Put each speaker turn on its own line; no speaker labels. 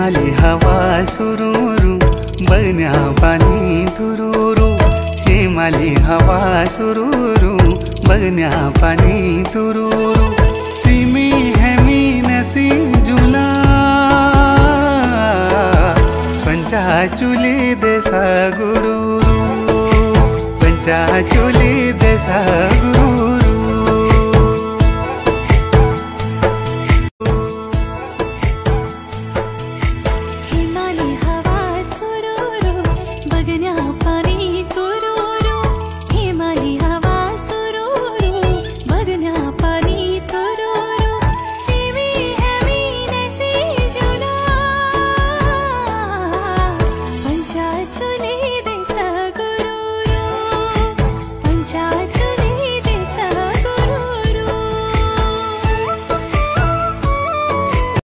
हिमाली हवा सुरुरु बन्या पानी तुरुरु हिमाली हवा सुरुरु बन्या पानी तुरुरु तिमी हेमी नसी जुला पंचाचुली देसा गुरु पंचाचुली देसा गुरु